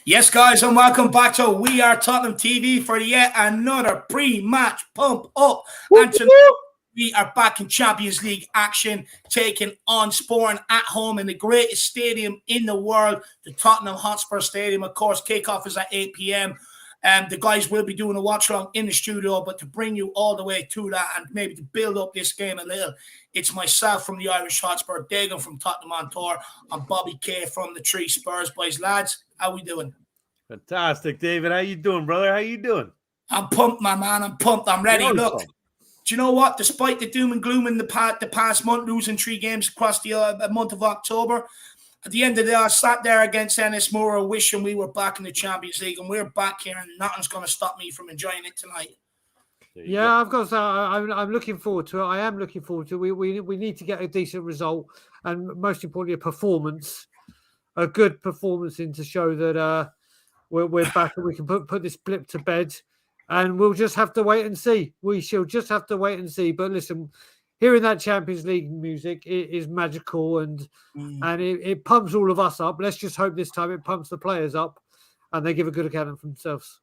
Yes, guys, and welcome back to We Are Tottenham TV for yet another pre-match pump up. And tonight we are back in Champions League action, taking on Sporting at home in the greatest stadium in the world, the Tottenham Hotspur Stadium. Of course, kickoff is at 8 p.m. The guys will be doing a watch along in the studio, but to bring you all the way to that and maybe to build up this game a little, it's myself from the Irish Hotspur, Dagan from Tottenham on Tour, and Bobby K from the Three Spurs Boys. Lads, how we doing? Fantastic, David. How you doing, brother? How you doing? I'm pumped, my man. I'm pumped. I'm ready. Look, do you know what? Despite the doom and gloom in the past month, losing 3 games across the month of October, at the end of the day, I sat there against Ennis Moore wishing we were back in the Champions League, and we're back here, and nothing's going to stop me from enjoying it tonight. Yeah, I've got to say, I'm looking forward to it. I am looking forward to it. We need to get a decent result, and most importantly, a good performance in to show that we're back and we can put this blip to bed. And we'll just have to wait and see. We shall just have to wait and see. But listen, hearing that Champions League music is magical, and it pumps all of us up. Let's just hope this time it pumps the players up, and they give a good account of themselves.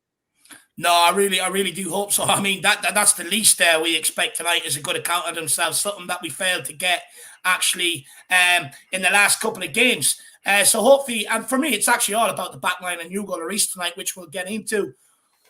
No, I really do hope so. I mean, that's the least we expect tonight is a good account of themselves, something that we failed to get actually in the last couple of games. So hopefully, and for me, it's actually all about the backline and Hugo Lloris tonight, which we'll get into.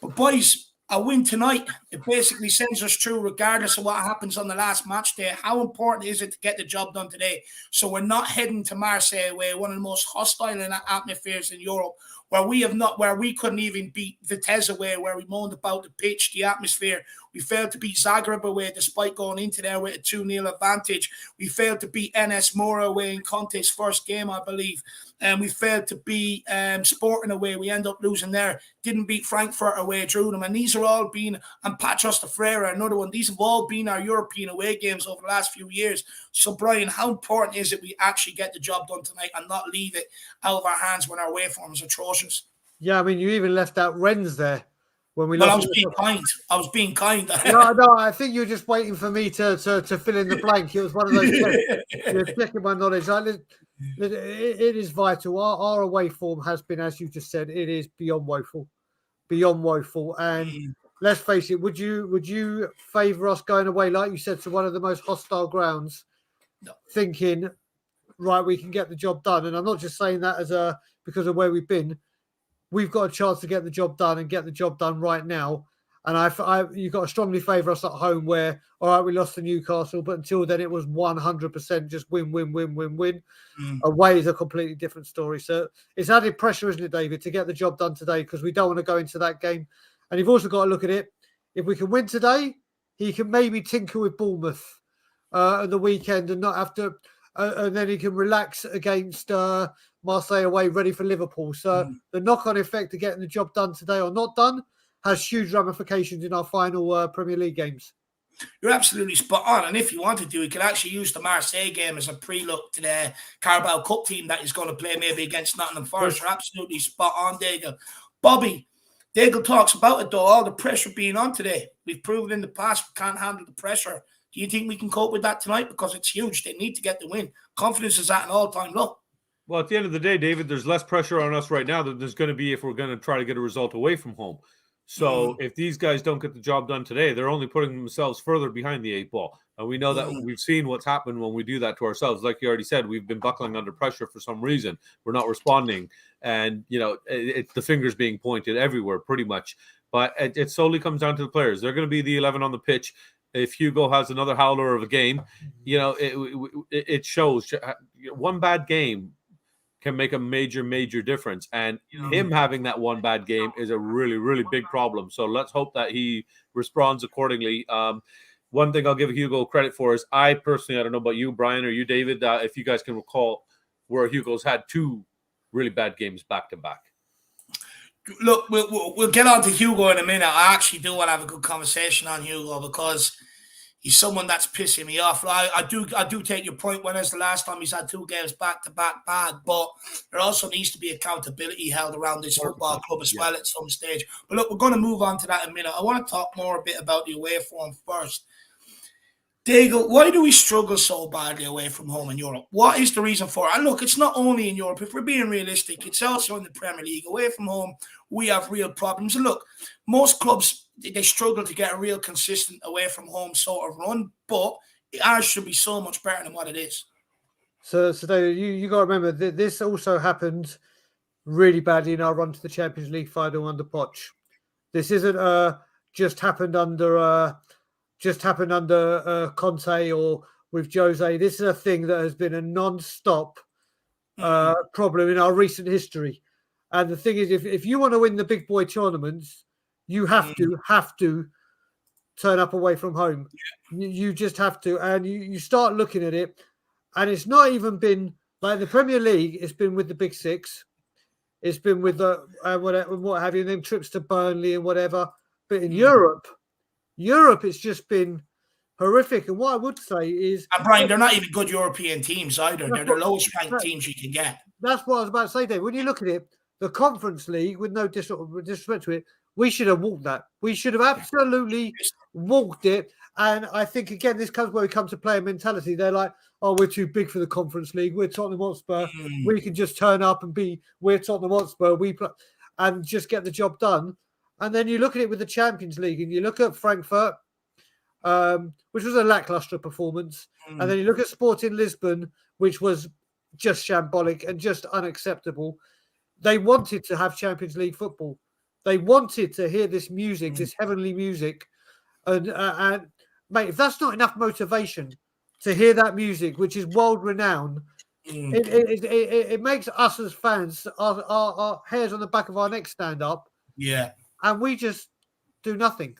But boys, a win tonight, it basically sends us through regardless of what happens on the last match day. How important is it to get the job done today? So we're not heading to Marseille away, one of the most hostile atmospheres in Europe, where we couldn't even beat Vitesse away, where we moaned about the pitch, the atmosphere. We failed to beat Zagreb away despite going into there with a 2-0 advantage. We failed to beat NS Mora away in Conte's first game, I believe. And we failed to beat Sporting away. We end up losing there. Didn't beat Frankfurt away, drew them. And these are all been, and Patros de Freire, another one. These have all been our European away games over the last few years. So, Brian, how important is it we actually get the job done tonight and not leave it out of our hands when our away form is atrocious? Yeah, I mean, you even left out Rennes there. When we I was being kind. No, I think you're just waiting for me to fill in the blank. It was one of those you're checking my knowledge. It is vital. Our away form has been, as you just said, it is beyond woeful. And let's face it, would you favour us going away, like you said, to one of the most hostile grounds, thinking, right, we can get the job done? And I'm not just saying that because of where we've been. We've got a chance to get the job done and get the job done right now. And you've got to strongly favour us at home where, all right, we lost to Newcastle, but until then it was 100% just win. Away is a completely different story. So it's added pressure, isn't it, David, to get the job done today, because we don't want to go into that game. And you've also got to look at it. If we can win today, he can maybe tinker with Bournemouth at the weekend and not have to, and then he can relax against Marseille away, ready for Liverpool. So the knock-on effect of getting the job done today or not done has huge ramifications in our final Premier League games. You're absolutely spot on. And if you wanted to, we could actually use the Marseille game as a pre-look to the Carabao Cup team that is going to play maybe against Nottingham Forest. You're absolutely spot on, Daigle. Bobby, Daigle talks about it, though, all the pressure being on today. We've proven in the past we can't handle the pressure. Do you think we can cope with that tonight? Because it's huge. They need to get the win. Confidence is at an all-time low. Well, at the end of the day, David, there's less pressure on us right now than there's going to be if we're going to try to get a result away from home. So if these guys don't get the job done today, they're only putting themselves further behind the 8 ball. And we know that we've seen what's happened when we do that to ourselves. Like you already said, we've been buckling under pressure for some reason. We're not responding. And, it's the fingers being pointed everywhere pretty much. But it solely comes down to the players. They're going to be the 11 on the pitch. If Hugo has another howler of a game, it shows. One bad game can make a major difference. And him having that one bad game is a really, really big problem. So let's hope that he responds accordingly. One thing I'll give Hugo credit for is I personally, I don't know about you, Brian, or you, David, if you guys can recall where Hugo's had 2 really bad games back to back. Look, we'll get on to Hugo in a minute. I actually do want to have a good conversation on Hugo because he's someone that's pissing me off. I do take your point. When is the last time he's had 2 games back-to-back bad? But there also needs to be accountability held around this football club as well at some stage. But look, we're going to move on to that in a minute. I want to talk more a bit about the away form first. Daigle, why do we struggle so badly away from home in Europe? What is the reason for it? And look, it's not only in Europe. If we're being realistic, it's also in the Premier League. Away from home, we have real problems. And look, most clubs, they struggle to get a real consistent away from home sort of run, but ours should be so much better than what it is. So David, you got to remember that this also happened really badly in our run to the Champions League final under Poch. This isn't just happened under Conte or with Jose. This is a thing that has been a non-stop problem in our recent history. And the thing is, if you want to win the big boy tournaments, you have to turn up away from home. You just have to. And you start looking at it, and it's not even been like the Premier League. It's been with the big six. It's been with the what have you, them trips to Burnley and whatever. But in Europe, it's just been horrific. And what I would say is, and Brian, they're not even good European teams either. They're the lowest ranked teams you can get. That's what I was about to say, Dave. When you look at it, the Conference League, with no disrespect to it, we should have walked that. We should have absolutely walked it. And I think, again, this comes where we come to player mentality. They're like, oh, we're too big for the Conference League. We're Tottenham Hotspur. We can just turn up and we're Tottenham Hotspur. We play and just get the job done. And then you look at it with the Champions League and you look at Frankfurt, which was a lackluster performance. And then you look at Sporting Lisbon, which was just shambolic and just unacceptable. They wanted to have Champions League football. They wanted to hear this music, this heavenly music. And mate, if that's not enough motivation to hear that music, which is world renowned, it makes us as fans, our hairs on the back of our neck stand up. Yeah. And we just do nothing.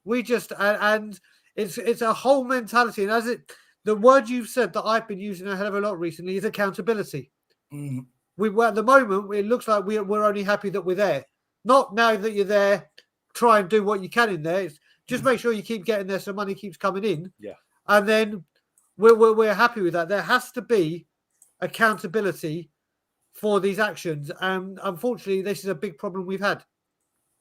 We just, and it's a whole mentality. And the word you've said that I've been using a hell of a lot recently is accountability. We at the moment, it looks like we're only happy that we're there. Not now that you're there, try and do what you can in there. It's just make sure you keep getting there so money keeps coming in. Yeah. And then we're happy with that. There has to be accountability for these actions. And unfortunately, this is a big problem we've had.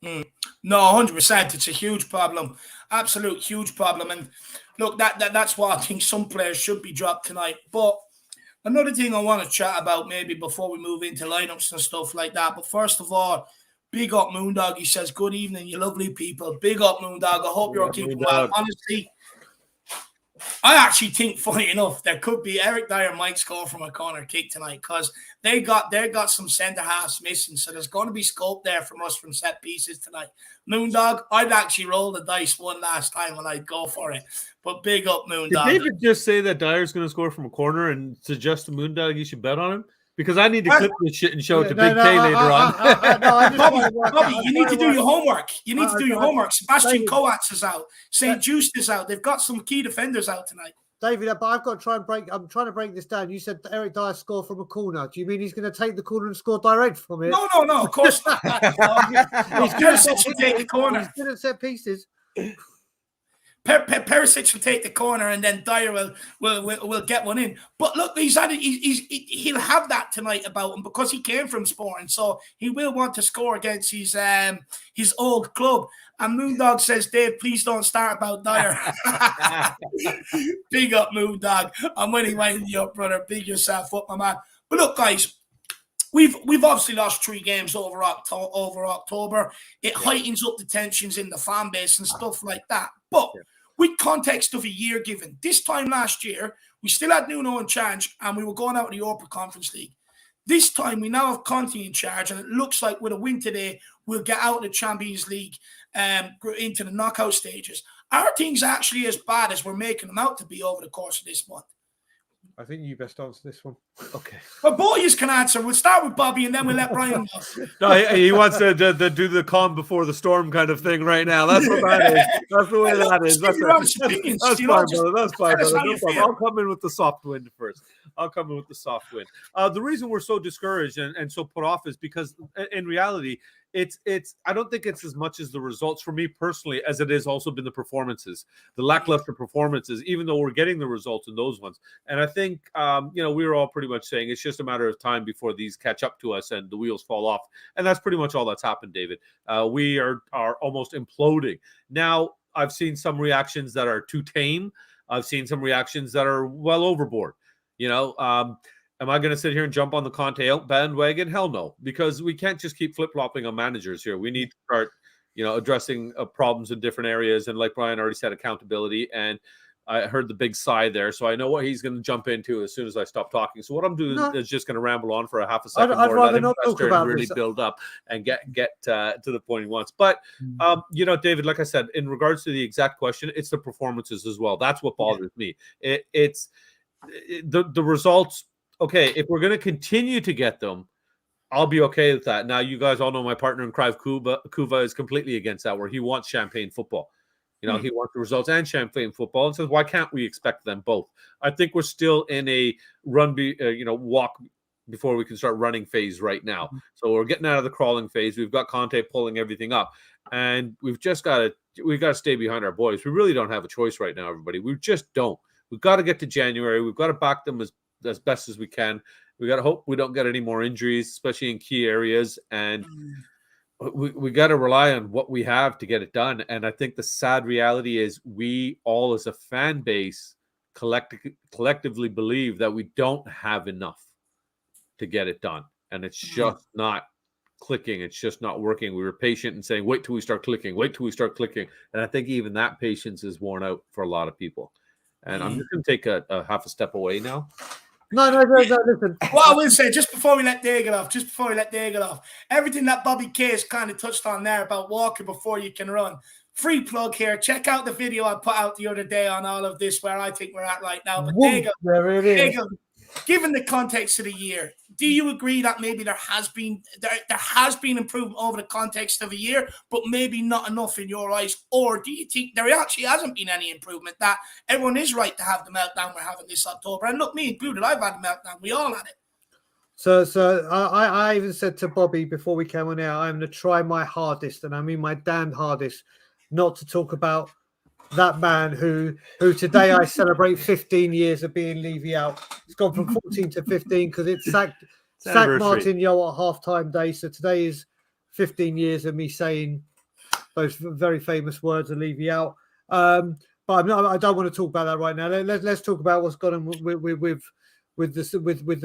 No, 100%. It's a huge problem. Absolute huge problem. And look, that's why I think some players should be dropped tonight. But another thing I want to chat about maybe before we move into lineups and stuff like that. But first of all, big up Moondog. He says, good evening, you lovely people. Big up Moondog. I hope you're keeping well. Honestly, I actually think, funny enough, there could be Eric Dyer might score from a corner kick tonight because they got some centre halves missing. So there's going to be scope there from us from set pieces tonight. Moondog, I'd actually roll the dice one last time when I'd go for it. But big up Moondog. Did David just say that Dyer's going to score from a corner and suggest to Moondog you should bet on him? Because I need to clip this shit and show it to Big K later on. Bobby, you need to do your homework. You need to do your homework. Sebastian Coates is out. St. Just is out. They've got some key defenders out tonight. David, but I've got to try and I'm trying to break this down. You said Eric Dyer score from a corner. Do you mean he's going to take the corner and score direct from it? No, of course not. Perisic should take the corner. He's good at set pieces. Perisic will take the corner and then Dyer will get one in. But look, he'll have that tonight about him because he came from Sporting, so he will want to score against his old club. And Moondog says, Dave, please don't start about Dyer. Big up, Moondog. I'm really winding you up, brother. Big yourself up, my man. But look, guys, we've obviously lost 3 games over October. It heightens up the tensions in the fan base and stuff like that. But with context of a year given, this time last year, we still had Nuno in charge and we were going out of the Europa Conference League. This time, we now have Conte in charge, and it looks like with a win today, we'll get out of the Champions League into the knockout stages. Are things actually as bad as we're making them out to be over the course of this month? I think you best answer this one. Okay. Well, boys can answer. We'll start with Bobby and then we'll let Brian go. No, he wants to do the calm before the storm kind of thing right now. That's what that is. That's the way that is. That's fine, brother. That's fine, brother. No problem. I'll come in with the soft wind first. The reason we're so discouraged and so put off is because in reality, it's I don't think it's as much as the results for me personally as it is also been the performances, the lackluster performances, even though we're getting the results in those ones. And I think we were all pretty much saying it's just a matter of time before these catch up to us and the wheels fall off. And that's pretty much all that's happened, David. We are almost imploding. Now, I've seen some reactions that are too tame. I've seen some reactions that are well overboard. Am I going to sit here and jump on the Conte bandwagon? Hell no, because we can't just keep flip-flopping on managers here. We need to start, addressing problems in different areas. And like Brian already said, accountability. And I heard the big sigh there, so I know what he's going to jump into as soon as I stop talking. So what I'm doing is just going to ramble on for a half a second I'd more, rather let him not talk about really this. build up and get to the point he wants. But David, like I said, in regards to the exact question, it's the performances as well. That's what bothers me. It's the results. Okay, if we're going to continue to get them, I'll be okay with that. Now, you guys all know my partner in crime, Kuva, is completely against that, where he wants champagne football. He wants the results and champagne football, and says, why can't we expect them both? I think we're still in a walk before we can start running phase right now. So we're getting out of the crawling phase. We've got Conte pulling everything up, and we've got to stay behind our boys. We really don't have a choice right now, everybody. We just don't. We've got to get to January. We've got to back them as best as we can. We got to hope we don't get any more injuries, especially in key areas, and we got to rely on what we have to get it done. And I think the sad reality is we all as a fan base collectively believe that we don't have enough to get it done. And it's just not clicking. It's just not working. We were patient and saying, wait till we start clicking, wait till we start clicking. And I think even that patience is worn out for a lot of people. And I'm just going to take a half a step away now. No, listen. What I will say, just before we let Dave get off, everything that Bobby Case kind of touched on there about walking before you can run. Free plug here. Check out the video I put out the other day on all of this, where I think we're at right now. But Diego, given the context of the year, do you agree that maybe there has been improvement over the context of a year, but maybe not enough in your eyes? Or do you think there actually hasn't been any improvement, that everyone is right to have the meltdown we're having this October? And look, me included, I've had a meltdown. We all had it. So I even said to Bobby before we came on air, I'm going to try my hardest, and I mean my damned hardest, not to talk about that man who today I celebrate 15 years of being Levy out. It's gone from 14 to 15 because it sacked Martin Yo at halftime day. So today is 15 years of me saying those very famous words of Levy out. But I don't want to talk about that right now. Let's talk about what's gone on with the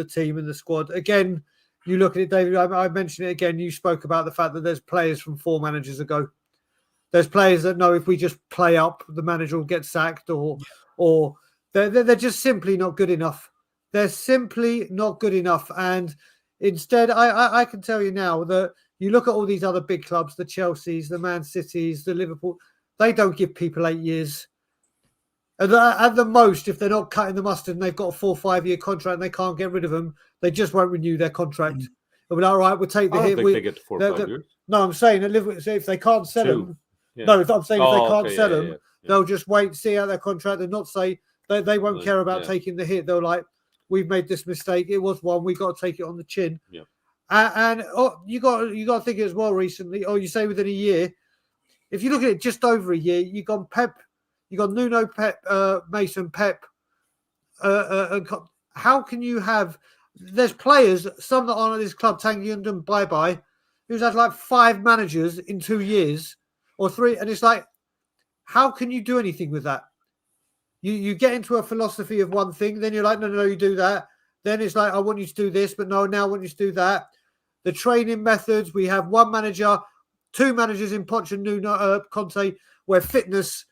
team and the squad. Again, you look at it, David. I mentioned it again. You spoke about the fact that there's players from 4 managers ago. There's players that know if we just play up, the manager will get sacked, or they're just simply not good enough. They're simply not good enough. And instead, I can tell you now that you look at all these other big clubs, the Chelseas, the Man Cities, the Liverpool, they don't give people 8 years. At the most, if they're not cutting the mustard and they've got a 4 or 5 year contract and they can't get rid of them, they just won't renew their contract. They'll be like, all right, we'll take the hit. They get to 4 or 5 years. No, I'm saying if they can't sell them. Yeah. No, I'm saying if they can't sell them, yeah. they'll just wait, see out their contract, and not say they won't care about taking the hit. They're like, we've made this mistake. It was one. We got to take it on the chin. Yeah. And you got to think as well recently. Or you say within a year, if you look at it just over a year, you got Pep, you got Nuno, Pep, Mason, Pep. How can you have? There's players, some that aren't at this club, Tanguy and bye, who's had like 5 managers in 2 years. Or 3, and it's like, how can you do anything with that? You get into a philosophy of one thing, then you're like, no, you do that. Then it's like, I want you to do this, but no, now I want you to do that. The training methods, we have 1 manager, 2 managers in Poch and Nuno, Conte, where fitness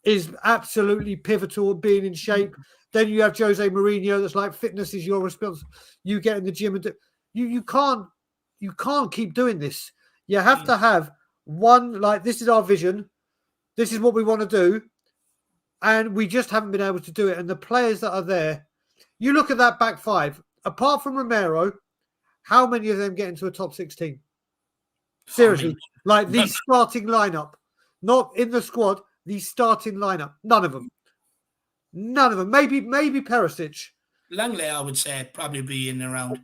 is absolutely pivotal and being in shape. Then you have Jose Mourinho, that's like, fitness is your response. You get in the gym and you can't keep doing this. You have to have one, like, this is our vision. This is what we want to do. And we just haven't been able to do it. And the players that are there, you look at that back 5, apart from Romero, how many of them get into a top 16? Seriously, like the starting lineup, not in the squad, the starting lineup. None of them. Maybe Perisic. Langley, I would say, probably be in around. Do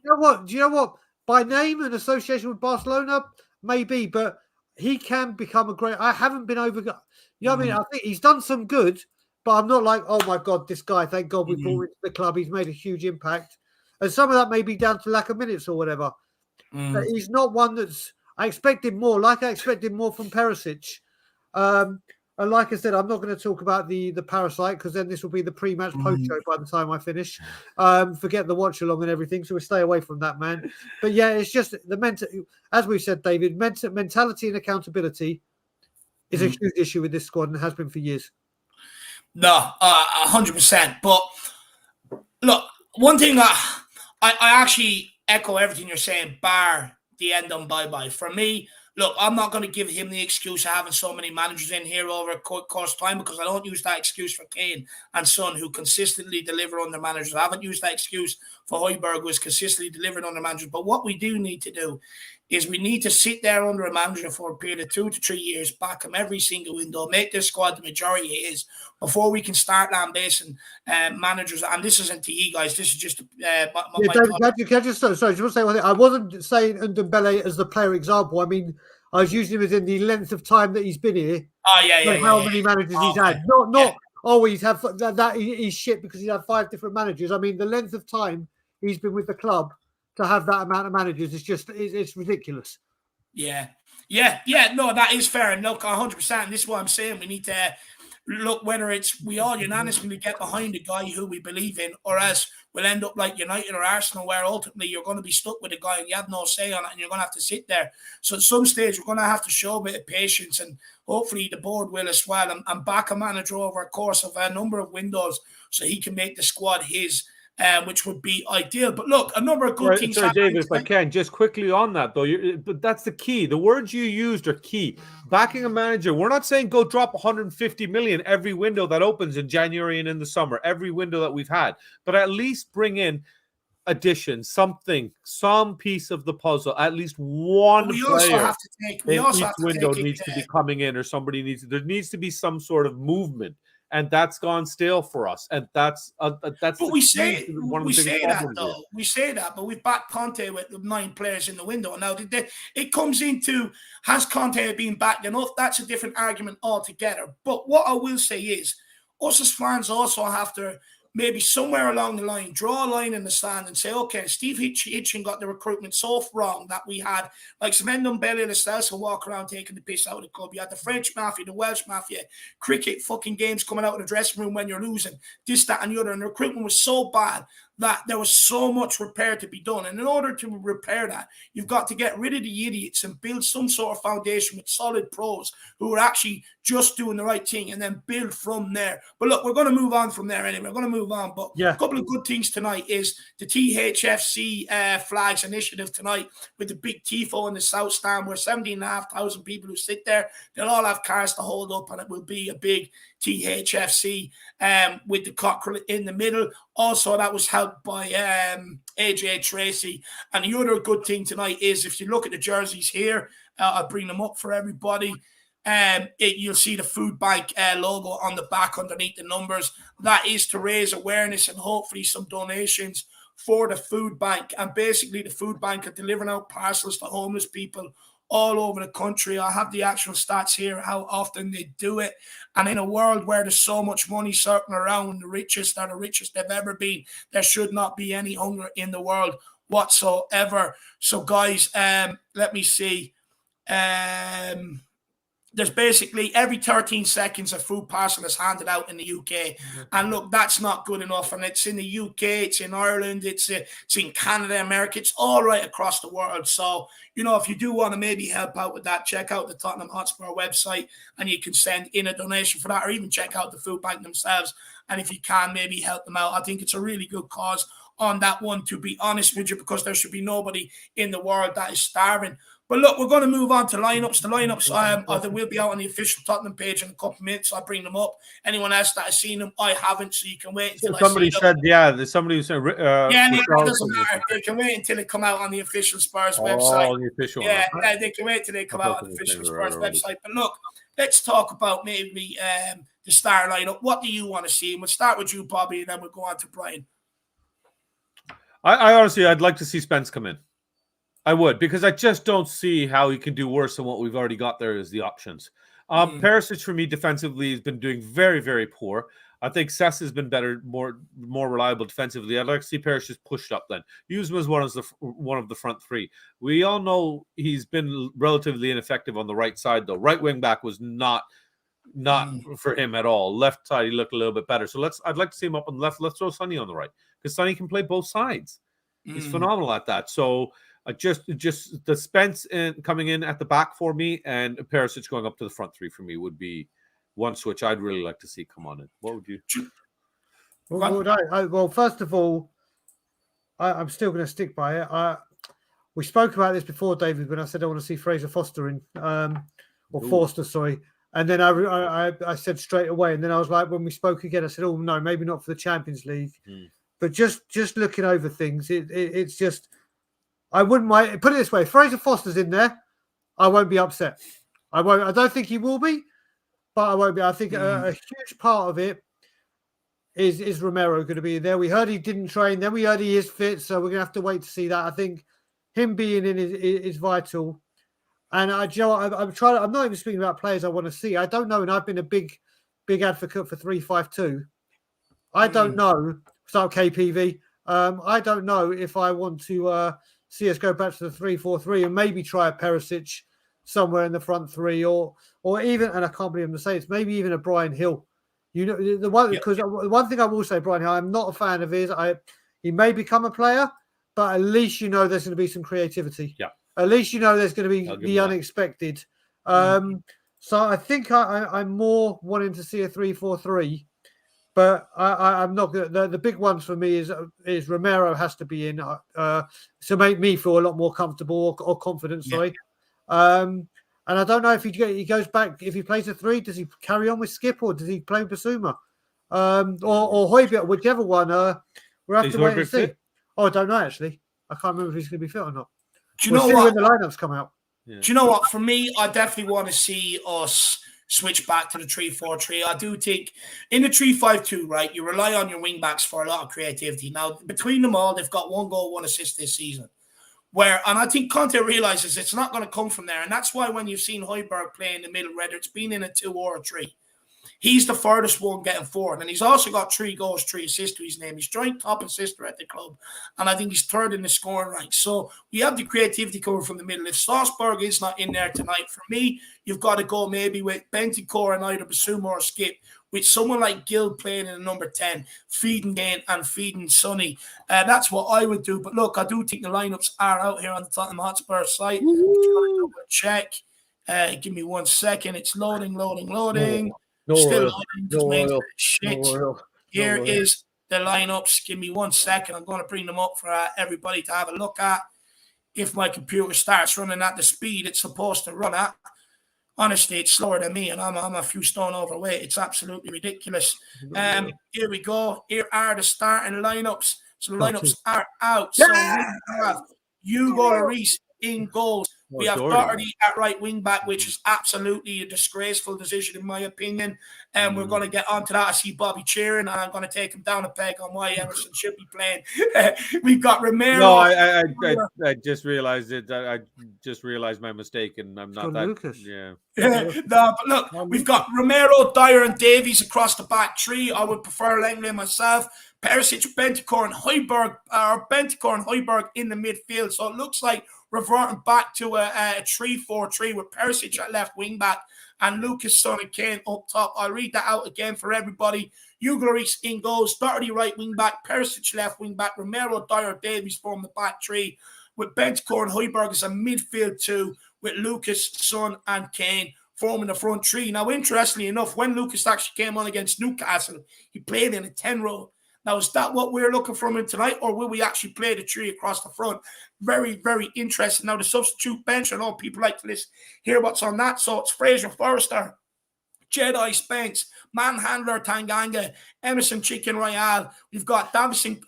you know what? By name and association with Barcelona, maybe, but he can become a great. I haven't been over. You know what I mean? I think he's done some good, but I'm not like, oh my God, this guy, thank God we brought him to the club. He's made a huge impact. And some of that may be down to lack of minutes or whatever. But he's not one that's. I expected more, like I expected more from Perisic. And like I said, I'm not going to talk about the Parasite because then this will be the pre-match post show by the time I finish. Forget the watch along and everything, so we'll stay away from that, man. But yeah, it's just the mental, as we said, David, mentality and accountability is a huge issue with this squad and has been for years. No, 100%. But look, one thing I actually echo everything you're saying, bar the end on bye-bye. For me, look, I'm not going to give him the excuse of having so many managers in here over a course of time because I don't use that excuse for Kane and Son, who consistently deliver under managers. I haven't used that excuse for Højbjerg, who is consistently delivering under managers. But what we do need to do is we need to sit there under a manager for a period of 2 to 3 years, back him every single window, make this squad the majority it is before we can start lambasting managers. And this isn't to you guys. This is just David, can I just sorry, just say one thing. I wasn't saying Ndombele as the player example. I mean, I was using him as in the length of time that he's been here. Oh yeah, how many managers he's had. Not always have that he's shit because he's had 5 different managers. I mean, the length of time he's been with the club to have that amount of managers is just it's ridiculous. Yeah. No, that is fair. And look, 100%. This is what I'm saying. We need to look whether it's we all unanimously get behind a guy who we believe in, or else we'll end up like United or Arsenal, where ultimately you're going to be stuck with a guy and you have no say on it, and you're going to have to sit there. So at some stage, we're going to have to show a bit of patience, and hopefully the board will as well, and back a manager over a course of a number of windows so he can make the squad his. Which would be ideal. But look, a number of good things. Sorry, David, if I can, just quickly on that, though, but that's the key. The words you used are key. Backing a manager, we're not saying go drop 150 million every window that opens in January and in the summer, every window that we've had, but at least bring in addition, something, some piece of the puzzle, at least one we player also have to take, we also each have to window take needs to be coming in, or somebody needs to, there needs to be some sort of movement. And that's gone stale for us, and that's. But we say that though. We say that, but we've backed Conte with 9 players in the window. Now, it comes into has Conte been backed enough? That's a different argument altogether. But what I will say is, us as fans also have to maybe somewhere along the line draw a line in the sand and say, okay, Steve Hitchin got the recruitment so wrong that we had like Ndombele and Lascelles who walk around taking the piss out of the club. You had the French mafia, the Welsh mafia, cricket fucking games coming out of the dressing room when you're losing, this, that, and the other. And the recruitment was so bad that there was so much repair to be done. And in order to repair that, you've got to get rid of the idiots and build some sort of foundation with solid pros who are actually just doing the right thing, and then build from there. But look, we're going to move on from there anyway. We're going to move on. But a couple of good things tonight is the THFC flags initiative tonight with the big tifo in the South Stand, where 17,500 people who sit there, they'll all have cars to hold up, and it will be a big THFC with the cockerel in the middle. Also, that was helped by AJ Tracy. And the other good thing tonight is, if you look at the jerseys here, I'll bring them up for everybody. You'll see the food bank logo on the back underneath the numbers. That is to raise awareness and hopefully some donations for the food bank. And basically, the food bank are delivering out parcels to homeless people all over the country. I have the actual stats here, how often they do it. And in a world where there's so much money circling around, the richest are the richest they've ever been, there should not be any hunger in the world whatsoever. So, guys, let me see. There's basically every 13 seconds a food parcel is handed out in the UK. And look, that's not good enough. And it's in the UK, it's in Ireland, it's in Canada, America, it's all right across the world. So, you know, if you do want to maybe help out with that, check out the Tottenham Hotspur website and you can send in a donation for that, or even check out the food bank themselves. And if you can, maybe help them out. I think it's a really good cause on that one, to be honest with you, because there should be nobody in the world that is starving. But look, we're going to move on to lineups. The lineups they will be out on the official Tottenham page in a couple of minutes. I'll bring them up. Anyone else that has seen them, I haven't, so you can wait until somebody said, them. There's somebody who said, it doesn't matter. They can wait until they come out on the official Spurs website. The official they can wait until they come out on the official Spurs website. But look, let's talk about maybe the star lineup. What do you want to see? And we'll start with you, Bobby, and then we'll go on to Brian. I honestly, I'd like to see Spence come in. I would, because I just don't see how he can do worse than what we've already got there as the options. Perisic, for me, defensively, has been doing very, very poor. I think Cess has been better, more reliable defensively. I'd like to see Perisic pushed up then. Use him as one of the front three. We all know he's been relatively ineffective on the right side, though. Right wing back was not not for him at all. Left side, he looked a little bit better. So I'd like to see him up on the left. Let's throw Sonny on the right because Sonny can play both sides. He's phenomenal at that. So just the Spence coming in at the back for me and Perisic going up to the front three for me would be one switch I'd really like to see come on in. What would you? Well, first of all, I'm still going to stick by it. We spoke about this before, David, when I said I want to see Fraser Foster in, or Forster, sorry. And then I said straight away, and then I was like, when we spoke again, I said, oh no, maybe not for the Champions League, but just looking over things, it's just, I wouldn't mind. Put it this way: if Fraser Foster's in there, I won't be upset. I won't. I don't think he will be, but I won't be. I think a huge part of it is Romero going to be there. We heard he didn't train, then we heard he is fit, so we're going to have to wait to see that. I think him being in is vital. And I'm not even speaking about players I want to see. I don't know, and I've been a big advocate for 3-5-2. I don't know. Start KPV. I don't know if I want to see us go back to the 3-4-3 and maybe try a Perisic somewhere in the front three, or even, and I can't believe I'm saying it's maybe even a Brian Hill. You know, the one thing I will say, Brian Hill, I'm not a fan of his. He may become a player, but at least you know there's going to be some creativity. Yeah. At least you know there's going to be the unexpected. So I think I'm more wanting to see a 3-4-3, but I'm not good. The big ones for me is Romero has to be in to make me feel a lot more comfortable or confident. Sorry. And I don't know if he goes back, if he plays a 3, does he carry on with Skip or does he play Basuma? Or Højbjerg, whichever one. We'll have to wait and see. Oh, I don't know actually. I can't remember if he's going to be fit or not. Do you know what? When the lineups come out. Yeah. Do you know what? For me, I definitely want to see us switch back to the 3-4-3. I do think in the 3-5-2, right, you rely on your wing backs for a lot of creativity. Now, between them all, they've got 1 goal, 1 assist this season. And I think Conte realizes it's not going to come from there. And that's why when you've seen Højbjerg play in the middle, whether it's been in a 2 or a 3, he's the furthest one getting forward. And he's also got 3 goals, 3 assists to his name. He's joint top assister at the club. And I think he's 3rd in the scoring rank. So we have the creativity coming from the middle. If Salzburg is not in there tonight, for me, you've got to go maybe with Bentancur and either Basuma or Skip, with someone like Gill playing in the number 10, feeding Kane and feeding Sonny. That's what I would do. But look, I do think the lineups are out here on the Tottenham Hotspur site. Check. Give me 1 second. It's loading. Still loading. Here is the lineups. Give me 1 second. I'm going to bring them up for everybody to have a look at. If my computer starts running at the speed it's supposed to run at, honestly, it's slower than me, and I'm a few stone overweight. It's absolutely ridiculous. Here we go. Here are the starting lineups. So the lineups are out. So we have Hugo Lloris in goals. We have Doherty at right wing back, which is absolutely a disgraceful decision in my opinion. And we're going to get onto that. I see Bobby cheering, and I'm going to take him down a peg on why Emerson should be playing. We've got Romero. No, I just realized it. I just realized my mistake, and I'm not that. Lucas. Yeah. No, but look, we've got Romero, Dyer, and Davies across the back 3. I would prefer Langley myself. Perisic, Bentancur, and Højbjerg in the midfield. So it looks like reverting back to a 3-4-3 with Perisic at left wing back and Lucas, Son, and Kane up top. I'll read that out again for everybody. Hugo Lloris in goals, Doherty right wing back, Perisic left wing back, Romero, Dyer, Davies form the back 3 with Bentancur and Højbjerg as a midfield 2 with Lucas, Son, and Kane forming the front 3. Now, interestingly enough, when Lucas actually came on against Newcastle, he played in a 10 role. Now, is that what we're looking from him tonight, or will we actually play the 3 across the front? Very, very interesting. Now, the substitute bench, I know people like to hear what's on that. So it's Fraser Forster, Jedi Spence, Manhandler Tanganga, Emerson Chicken Royale. We've got Davison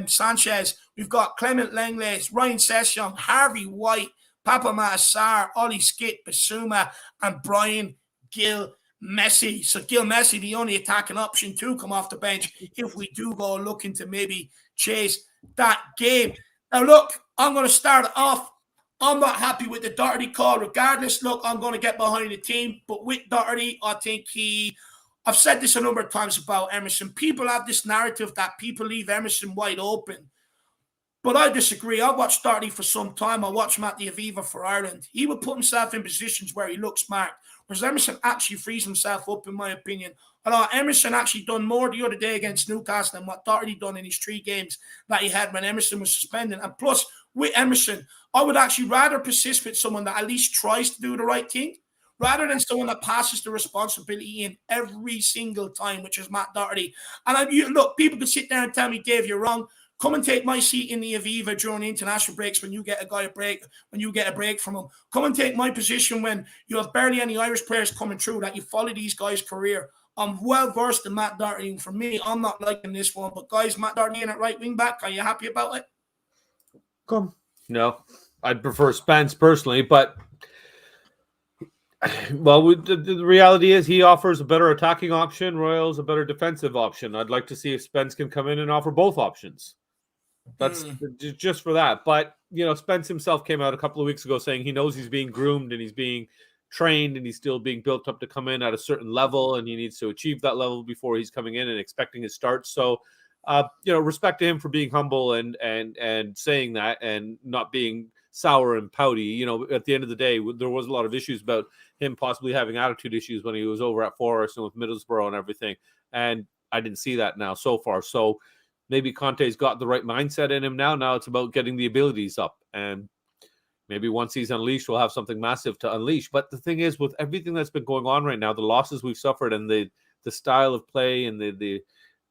Sanchez. We've got Clement Langley, Ryan Session, Harvey White, Papa Massar, Ollie Skip, Basuma, and Brian Gill Messi. So Gil Messi, the only attacking option to come off the bench if we do go looking to maybe chase that game. Now, look, I'm going to start off. I'm not happy with the Doherty call. Regardless, look, I'm going to get behind the team. But with Doherty, I think I've said this a number of times about Emerson. People have this narrative that people leave Emerson wide open. But I disagree. I watched Doherty for some time. I watched Matt Aviva for Ireland. He would put himself in positions where he looked smart. Whereas Emerson actually frees himself up, in my opinion. Although Emerson actually done more the other day against Newcastle than what Doherty done in his 3 games that he had when Emerson was suspended. And plus, with Emerson, I would actually rather persist with someone that at least tries to do the right thing rather than someone that passes the responsibility in every single time, which is Matt Doherty. And look, people could sit there and tell me, Dave, you're wrong. Come and take my seat in the Aviva during the international breaks when you get a guy a break, when you get a break from him. Come and take my position when you have barely any Irish players coming through, that you follow these guys' career. I'm well versed in Matt Doherty, and for me, I'm not liking this one. But guys, Matt Doherty in at right wing back, are you happy about it? Come. No, I'd prefer Spence personally, but well, the reality is he offers a better attacking option. Royal's a better defensive option. I'd like to see if Spence can come in and offer both options. That's just for that. But, Spence himself came out a couple of weeks ago saying he knows he's being groomed and he's being trained and he's still being built up to come in at a certain level, and he needs to achieve that level before he's coming in and expecting his start. So, respect to him for being humble and saying that and not being sour and pouty. At the end of the day, there was a lot of issues about him possibly having attitude issues when he was over at Forest and with Middlesbrough and everything. And I didn't see that now so far. So maybe Conte's got the right mindset in him now. Now it's about getting the abilities up. And maybe once he's unleashed, we'll have something massive to unleash. But the thing is, with everything that's been going on right now, the losses we've suffered and the style of play and the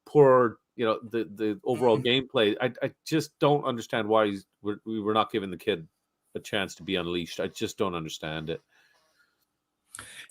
poor, the overall gameplay, I just don't understand why we were not giving the kid a chance to be unleashed. I just don't understand it.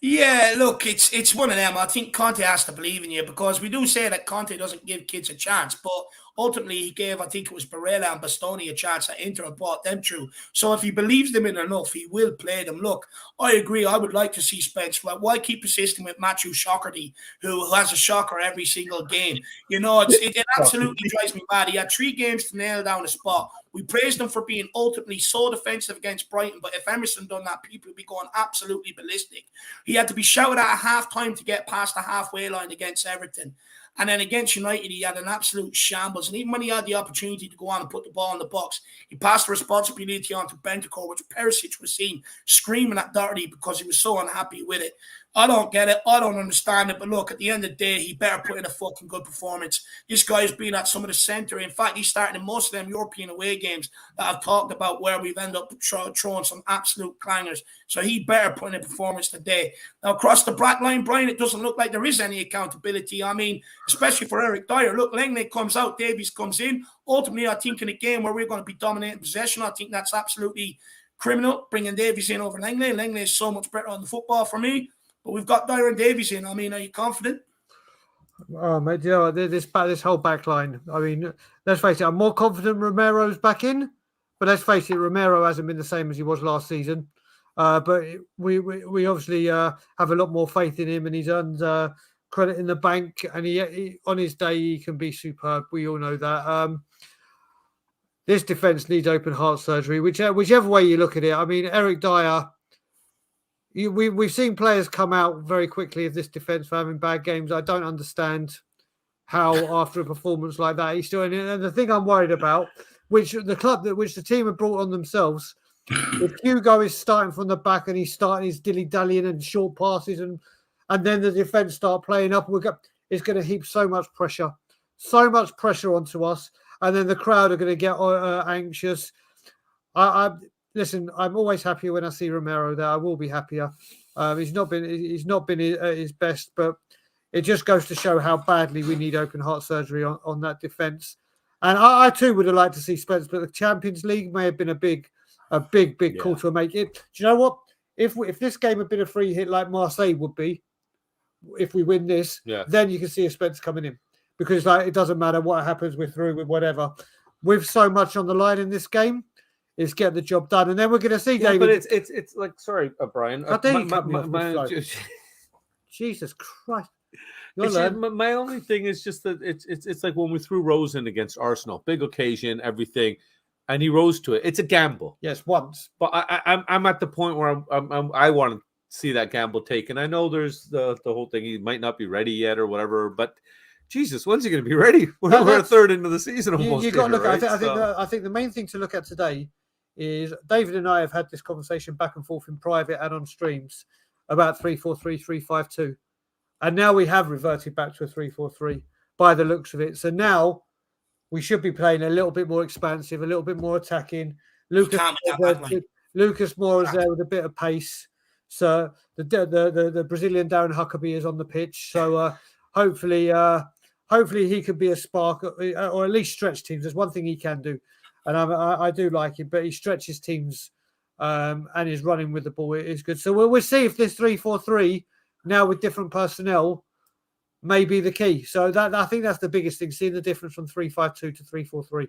Yeah, look, it's one of them. I think Conte has to believe in you, because we do say that Conte doesn't give kids a chance, but ultimately he gave, I think it was Barella and Bastoni, a chance at Inter and brought them through. So if he believes them in enough, he will play them. Look, I agree. I would like to see Spence. Why keep persisting with Matthew Shockerty, who has a shocker every single game? It absolutely drives me mad. He had 3 games to nail down a spot. We praised him for being ultimately so defensive against Brighton, but if Emerson done that, people would be going absolutely ballistic. He had to be shouted at half-time to get past the halfway line against Everton. And then against United, he had an absolute shambles. And even when he had the opportunity to go on and put the ball in the box, he passed the responsibility on to Bentancur, which Perisic was seen screaming at Doherty because he was so unhappy with it. I don't get it. I don't understand it. But look, at the end of the day, he better put in a fucking good performance. This guy's been at some of the centre. In fact, he's starting in most of them European away games that I've talked about, where we've ended up throwing some absolute clangers. So he better put in a performance today. Now, across the black line, Brian, it doesn't look like there is any accountability. I mean, especially for Eric Dyer. Look, Langley comes out, Davies comes in. Ultimately, I think in a game where we're going to be dominating possession, I think that's absolutely criminal, bringing Davies in over Langley. Langley is so much better on the football for me. But we've got Dyer and Davies in. I mean, are you confident? Oh, mate, this whole back line. I mean, let's face it, I'm more confident Romero's back in. But let's face it, Romero hasn't been the same as he was last season. But we obviously have a lot more faith in him, and he's earned credit in the bank. And he on his day, he can be superb. We all know that. This defence needs open heart surgery, whichever way you look at it. I mean, Eric Dyer... We've seen players come out very quickly of this defence for having bad games. I don't understand how after a performance like that he's still in it. And the thing I'm worried about, which the team have brought on themselves, if Hugo is starting from the back and he's starting his dilly-dallying and short passes and then the defence start playing up, it's going to heap so much pressure onto us. And then the crowd are going to get anxious. Listen, I'm always happier when I see Romero there. I will be happier. He's not been at his best, but it just goes to show how badly we need open heart surgery on that defence. And I too would have liked to see Spence, but the Champions League may have been a big call to make it. Do you know what? If this game had been a free hit like Marseille would be, if we win this, then you can see a Spence coming in, because it doesn't matter what happens, we're through with whatever. With so much on the line in this game, is get the job done, and then we're going to see David. But it's like, sorry, Brian. Jesus Christ! My only thing is just that it's like when we threw Rose in against Arsenal, big occasion, everything, and he rose to it. It's a gamble. Yes, once. But I'm at the point where I want to see that gamble taken. I know there's the whole thing. He might not be ready yet or whatever, but Jesus, when's he going to be ready? We're a third into the season almost. You got to look at. Right? I think the main thing to look at today is David and I have had this conversation back and forth in private and on streams about 3-4-3, 3-5-2, and now we have reverted back to a 3-4-3 by the looks of it. So now we should be playing a little bit more expansive, a little bit more attacking. Lucas Moura's there with a bit of pace. So the Brazilian Darren Huckabee is on the pitch. So hopefully he could be a spark, or at least stretch teams. There's one thing he can do, and I do like him, but he stretches teams and his running with the ball is good. So we'll see if this 3-4-3 now with different personnel may be the key. So I think that's the biggest thing, seeing the difference from 3-5-2 to 3-4-3.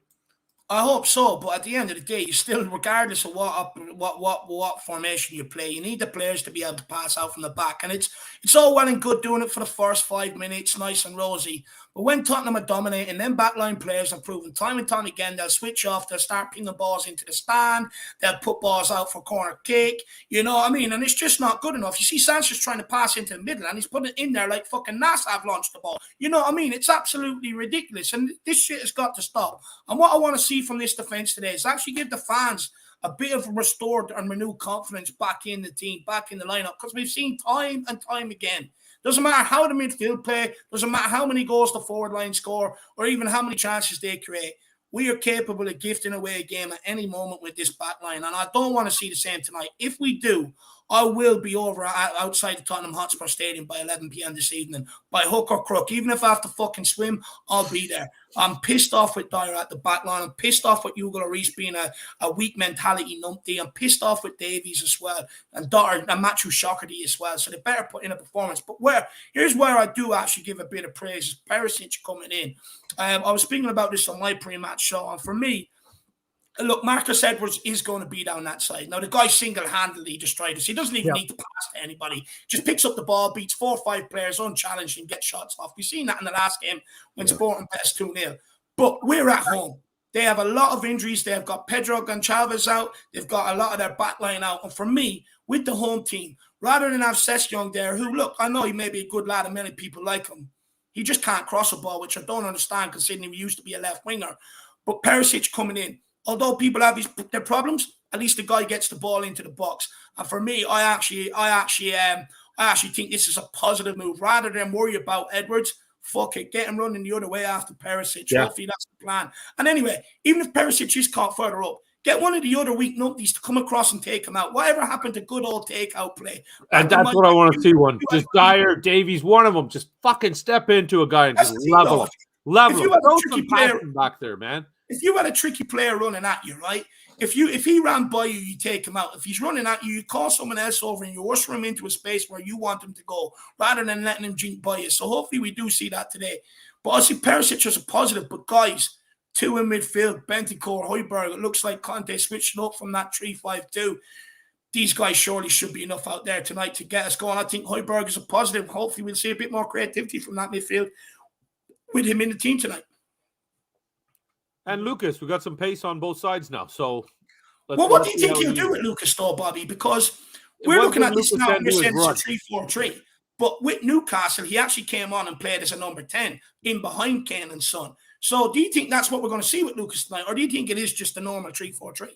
I hope so, but at the end of the day, you still, regardless of what formation you play, you need the players to be able to pass out from the back. And it's all well and good doing it for the first 5 minutes, nice and rosy. But when Tottenham are dominating, then backline players have proven time and time again, they'll switch off, they'll start pinging balls into the stand, they'll put balls out for corner kick, you know what I mean? And it's just not good enough. You see Sanchez trying to pass into the middle, and he's putting it in there like fucking Nassab launched the ball. You know what I mean? It's absolutely ridiculous, and this shit has got to stop. And what I want to see from this defense today is actually give the fans a bit of restored and renewed confidence back in the team, back in the lineup, because we've seen time and time again. Doesn't matter how the midfield play, doesn't matter how many goals the forward line score, or even how many chances they create. We are capable of gifting away a game at any moment with this back line, and I don't want to see the same tonight. If we do, I will be over outside the Tottenham Hotspur Stadium by 11 p.m. this evening, by hook or crook. Even if I have to fucking swim, I'll be there. I'm pissed off with Dyer at the back line. I'm pissed off with Hugo Lloris being a weak mentality numpty. I'm pissed off with Davies as well, and Dyer and Matthew Shockerty as well. So they better put in a performance. But here's where I do actually give a bit of praise is Perisic coming in. I was speaking about this on my pre-match show, and for me, look, Marcus Edwards is going to be down that side. Now, the guy single-handedly destroyed us. He doesn't even need to pass to anybody. Just picks up the ball, beats 4 or 5 players unchallenged and gets shots off. We've seen that in the last game when Sporting bet us 2-0. But we're at home. They have a lot of injuries. They've got Pedro Goncalves out. They've got a lot of their back line out. And for me, with the home team, rather than have Session there, who, look, I know he may be a good lad and many people like him. He just can't cross a ball, which I don't understand considering he used to be a left winger. But Perisic coming in, although people have their problems, at least the guy gets the ball into the box. And for me, I actually think this is a positive move. Rather than worry about Edwards, fuck it, get him running the other way after Perisic. Yeah. Hopefully that's the plan. And anyway, even if Perisic is caught further up, get one of the other weak numpties to come across and take him out. Whatever happened to good old takeout play? And that's what I want to see one. Just Dyer, Davies, one of them. Just fucking step into a guy and just level him. Level him. Throw some passion back there, man. If you had a tricky player running at you, right? If he ran by you, you take him out. If he's running at you, you call someone else over and you usher him into a space where you want him to go, rather than letting him jink by you. So hopefully we do see that today. But I see Perisic as a positive. But guys, 2 in midfield, Bentancur, Højbjerg. It looks like Conte switching up from that 3-5-2. These guys surely should be enough out there tonight to get us going. I think Højbjerg is a positive. Hopefully we'll see a bit more creativity from that midfield with him in the team tonight. And Lucas, we got some pace on both sides now. So, what do you think he'll do with Lucas, though, Bobby? Because we're looking at this now, you're saying it's a 3-4-3. But with Newcastle, he actually came on and played as a number 10 in behind Kane and Son. So do you think that's what we're going to see with Lucas tonight? Or do you think it is just a normal 3-4-3?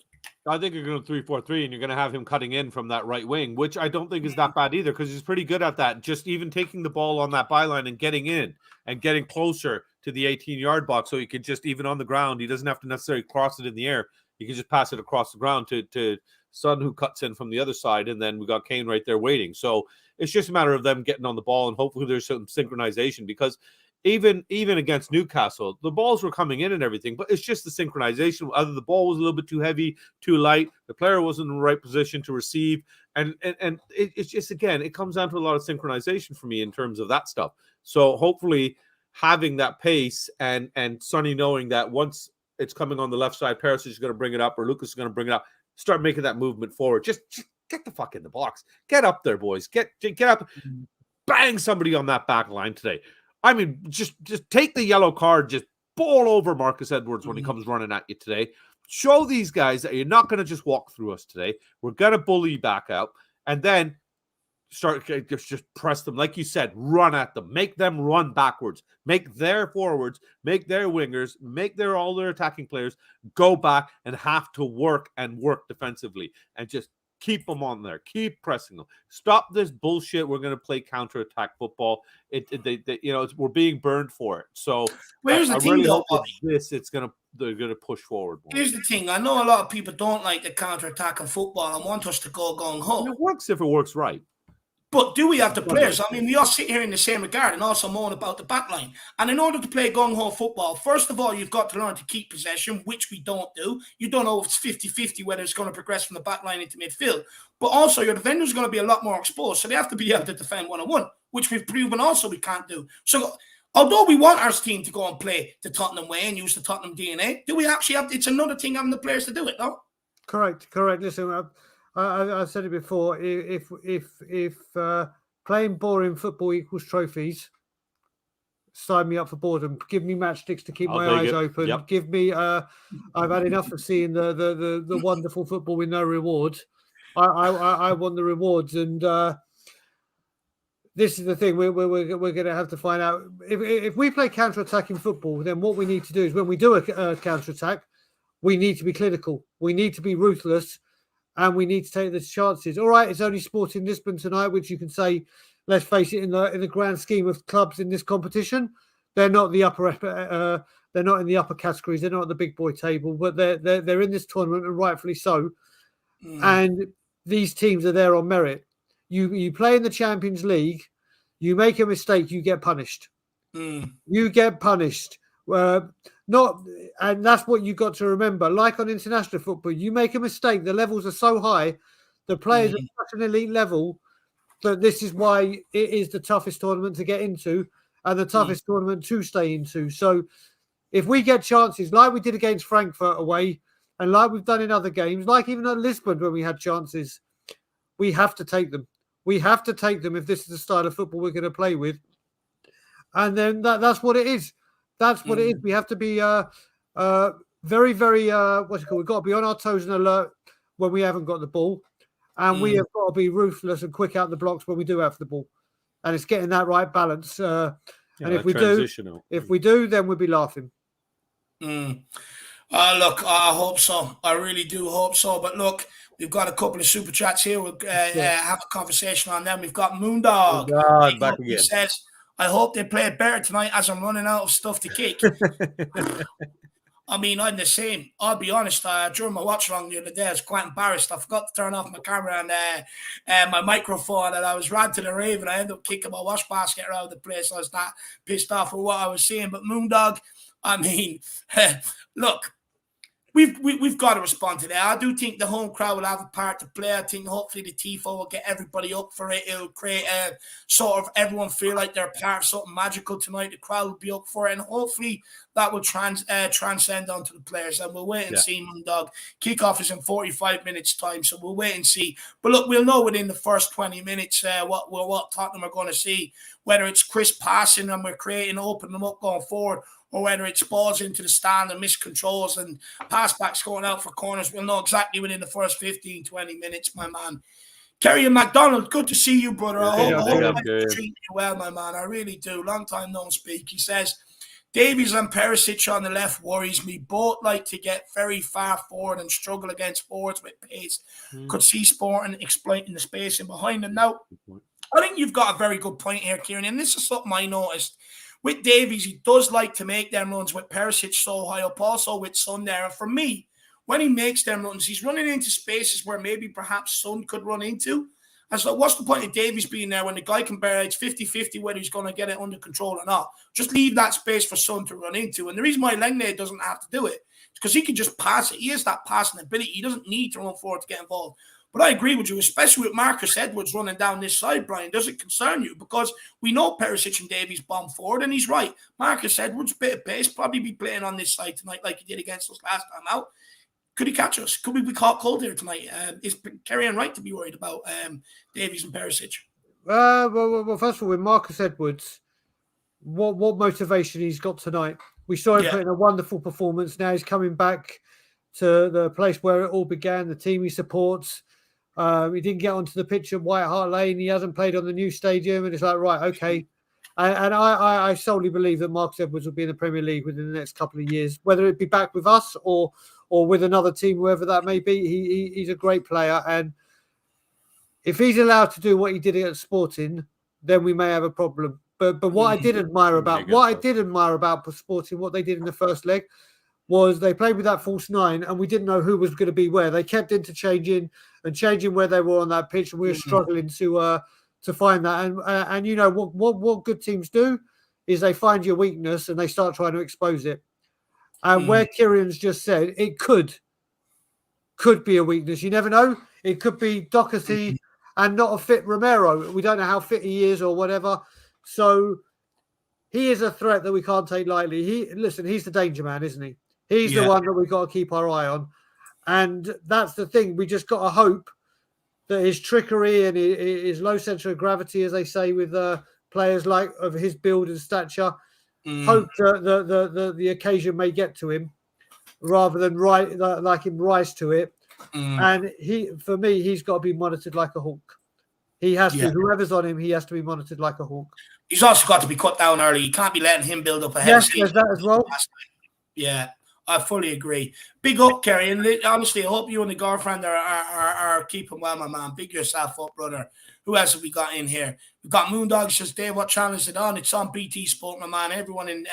I think you're going to 3-4-3, and you're going to have him cutting in from that right wing, which I don't think is that bad either, because he's pretty good at that. Just even taking the ball on that byline and getting in and getting closer to the 18-yard box, so he could just, even on the ground, he doesn't have to necessarily cross it in the air. He can just pass it across the ground to Son, who cuts in from the other side, and then we got Kane right there waiting. So it's just a matter of them getting on the ball, and hopefully there's some synchronization, because even against Newcastle, the balls were coming in and everything, but it's just the synchronization. Either the ball was a little bit too heavy, too light, the player wasn't in the right position to receive, and it's just, again, it comes down to a lot of synchronization for me in terms of that stuff. So hopefully having that pace and Sonny knowing that once it's coming on the left side, Perisic is going to bring it up, or Lucas is going to bring it up, start making that movement forward. Just get the fuck in the box. Get up there, boys. Get up. Bang somebody on that back line today. I mean, just take the yellow card, just bowl over Marcus Edwards when he comes running at you today. Show these guys that you're not going to just walk through us today. We're going to bully back out, and then just press them. Like you said, run at them. Make them run backwards. Make their forwards, make their wingers, make all their attacking players go back and have to work defensively. And just keep them on there. Keep pressing them. Stop this bullshit. We're going to play counterattack football. We're being burned for it. So here's the thing, really though, hope they're going to push forward more. Here's the thing. I know a lot of people don't like the counterattack in football and want us to go gung-ho. It works if it works right. But do we have the players? I mean, we all sit here in the same regard and also moan about the back line. And in order to play gung-ho football, first of all, you've got to learn to keep possession, which we don't do. You don't know if it's 50-50 whether it's going to progress from the back line into midfield. But also, your defenders are going to be a lot more exposed, so they have to be able to defend one-on-one, which we've proven also we can't do. So, although we want our team to go and play the Tottenham way and use the Tottenham DNA, do we actually have? It's another thing having the players to do it, no? Correct. Listen, I've said it before. If playing boring football equals trophies, sign me up for boredom. Give me matchsticks to keep my eyes open. Yep. Give me. I've had enough of seeing the wonderful football with no reward. I want the rewards, and this is the thing. We're going to have to find out if we play counter-attacking football. Then what we need to do is when we do a counter-attack, we need to be clinical. We need to be ruthless. And we need to take the chances. All right, it's only Sporting Lisbon tonight, which you can say, let's face it, in the grand scheme of clubs in this competition, they're not the upper. They're not in the upper categories. They're not at the big boy table, but they're in this tournament, and rightfully so. And these teams are there on merit. You play in the Champions League, you make a mistake, you get punished. You get punished. And that's what you got to remember. Like on international football, you make a mistake, the levels are so high, the players are such an elite level that this is why it is the toughest tournament to get into and the toughest tournament to stay into. So if we get chances like we did against Frankfurt away and like we've done in other games, like even at Lisbon when we had chances, we have to take them. We have to take them if this is the style of football we're going to play with. And then that's what it is. That's what it is. We have to be very, very, what's it called? We've got to be on our toes and alert when we haven't got the ball. And we have got to be ruthless and quick out the blocks when we do have the ball. And it's getting that right balance. And if we do, then we'll be laughing. Look, I hope so. I really do hope so. But look, we've got a couple of super chats here. We'll have a conversation on them. We've got Moondog. Back again. He says, I hope they play better tonight as I'm running out of stuff to kick. I mean, I'm the same. I'll be honest. During my watch along the other day, I was quite embarrassed. I forgot to turn off my camera and my microphone, and I was ranting and raving. I ended up kicking my wash basket around the place. I was that pissed off with what I was seeing. But Moondog, I mean, look. We've got to respond to that. I do think the home crowd will have a part to play. I think hopefully the TIFO will get everybody up for it. It'll create a sort of everyone feel like they're part of something magical tonight. The crowd will be up for it, and hopefully that will transcend onto the players. And we'll wait and see, Moondog. Kickoff is in 45 minutes' time, so we'll wait and see. But look, we'll know within the first 20 minutes what Tottenham are going to see, whether it's crisp passing and we're opening them up going forward, or whether it's balls into the stand and missed controls and pass backs going out for corners. We'll know exactly within the first 15, 20 minutes, my man. Kerry and McDonald, good to see you, brother. I hope I'm treating you well, my man. I really do. Long time no speak. He says, Davies and Perisic on the left worries me. Both like to get very far forward and struggle against forwards with pace. Could see Sporting exploiting the spacing behind them. Now, I think you've got a very good point here, Kieran, and this is something I noticed. With Davies, he does like to make them runs with Perisic so high up, also with Son there. And for me, when he makes them runs, he's running into spaces where maybe perhaps Son could run into. And so what's the point of Davies being there when the guy can bear it's 50-50 whether he's going to get it under control or not? Just leave that space for Son to run into. And the reason why Lenglet doesn't have to do it is because he can just pass it. He has that passing ability. He doesn't need to run forward to get involved. But I agree with you, especially with Marcus Edwards running down this side, Brian. Does it concern you? Because we know Perisic and Davies bomb forward, and he's right. Marcus Edwards, bit of pace, probably be playing on this side tonight like he did against us last time out. Could he catch us? Could we be caught cold here tonight? Is Kerry right to be worried about Davies and Perisic? Well, first of all, with Marcus Edwards, what motivation he's got tonight. We saw him put in a wonderful performance. Now he's coming back to the place where it all began, the team he supports. He didn't get onto the pitch at White Hart Lane. He hasn't played on the new stadium. And it's like, right, okay. And I solely believe that Marcus Edwards will be in the Premier League within the next couple of years, whether it be back with us or with another team, whoever that may be. He's a great player. And if he's allowed to do what he did at Sporting, then we may have a problem. But what I did admire about Sporting, what they did in the first leg, was they played with that false nine, and we didn't know who was going to be where. They kept interchanging and changing where they were on that pitch, and we were struggling to find that. And you know what good teams do is they find your weakness and they start trying to expose it. And where Kieran's just said, it could be a weakness. You never know. It could be Doherty and not a fit Romero. We don't know how fit he is or whatever. So he is a threat that we can't take lightly. He's the danger man, isn't he? He's the one that we've got to keep our eye on. And that's the thing. We just got to hope that his trickery and his low centre of gravity, as they say, with players like of his build and stature, hope that the occasion may get to him rather than like him rise to it. And for me, he's got to be monitored like a hawk. He has to. Whoever's on him, he has to be monitored like a hawk. He's also got to be cut down early. You can't be letting him build up a head of steam. Yes, there's that as well. Yeah, I fully agree. Big up, Kerry. And honestly, I hope you and the girlfriend are keeping well, my man. Big yourself up, brother. Who else have we got in here? We've got Moondog says, Dave, what channel is it on? It's on BT Sport, my man. Everyone in